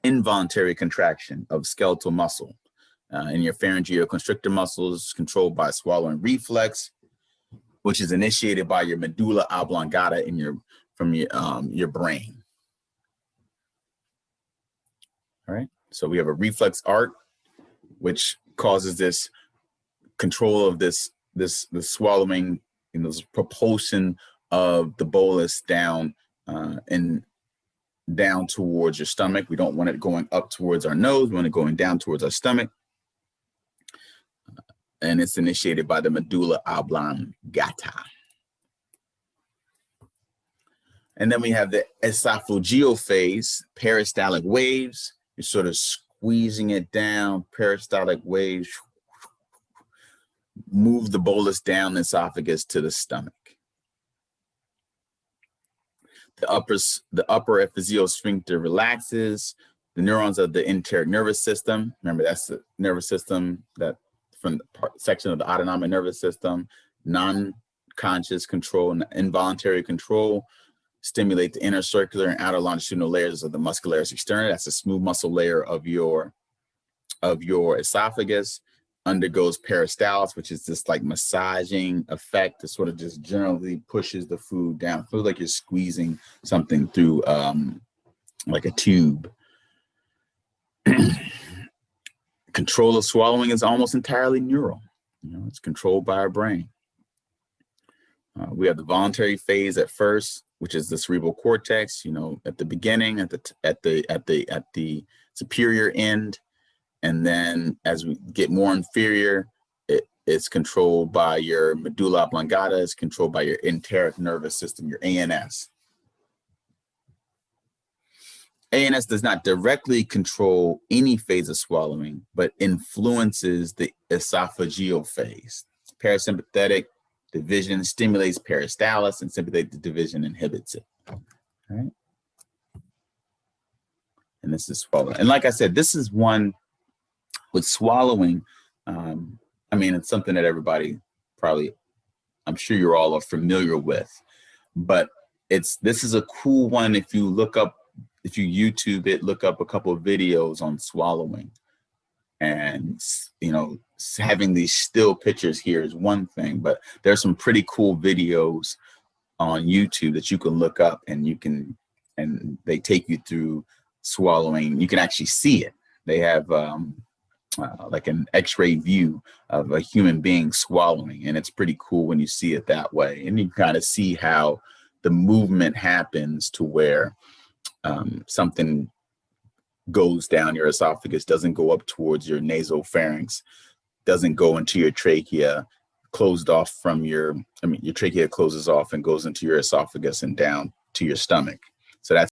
involuntary contraction of skeletal muscle. In your pharyngeal constrictor muscles controlled by swallowing reflex, which is initiated by your medulla oblongata from your brain. All right. So we have a reflex arc, which causes this control of the swallowing, this propulsion of the bolus down and down towards your stomach. We don't want it going up towards our nose. We want it going down towards our stomach. And it's initiated by the medulla oblongata. And then we have the esophageal phase, peristaltic waves. You're sort of squeezing it down, peristaltic waves. Move the bolus down the esophagus to the stomach. The upper epiphyseal sphincter relaxes. The neurons of the enteric nervous system. Remember, that's the nervous system that from the section of the autonomic nervous system. Non-conscious control and involuntary control stimulate the inner circular and outer longitudinal layers of the muscularis externa. That's the smooth muscle layer of your esophagus. Undergoes peristalsis, which is this like massaging effect that sort of just generally pushes the food down. Feels like you're squeezing something through like a tube. Control of swallowing is almost entirely neural. It's controlled by our brain. We have the voluntary phase at first, which is the cerebral cortex. At the beginning, at the superior end. And then as we get more inferior, it's controlled by your medulla oblongata. It's controlled by your enteric nervous system, your ANS. ANS does not directly control any phase of swallowing, but influences the esophageal phase. Parasympathetic division stimulates peristalsis, and sympathetic division inhibits it. All right. And this is swallowing. And like I said, this is one with swallowing. It's something that everybody probably, I'm sure you're all are familiar with, but this is a cool one. If you YouTube it, look up a couple of videos on swallowing, and having these still pictures here is one thing, but there's some pretty cool videos on YouTube that you can look up, and they take you through swallowing. You can actually see it. They have like an X-ray view of a human being swallowing, and it's pretty cool when you see it that way. And you kind of see how the movement happens to where something goes down your esophagus, doesn't go up towards your nasopharynx, doesn't go into your trachea, closed off from your trachea closes off and goes into your esophagus and down to your stomach. So that's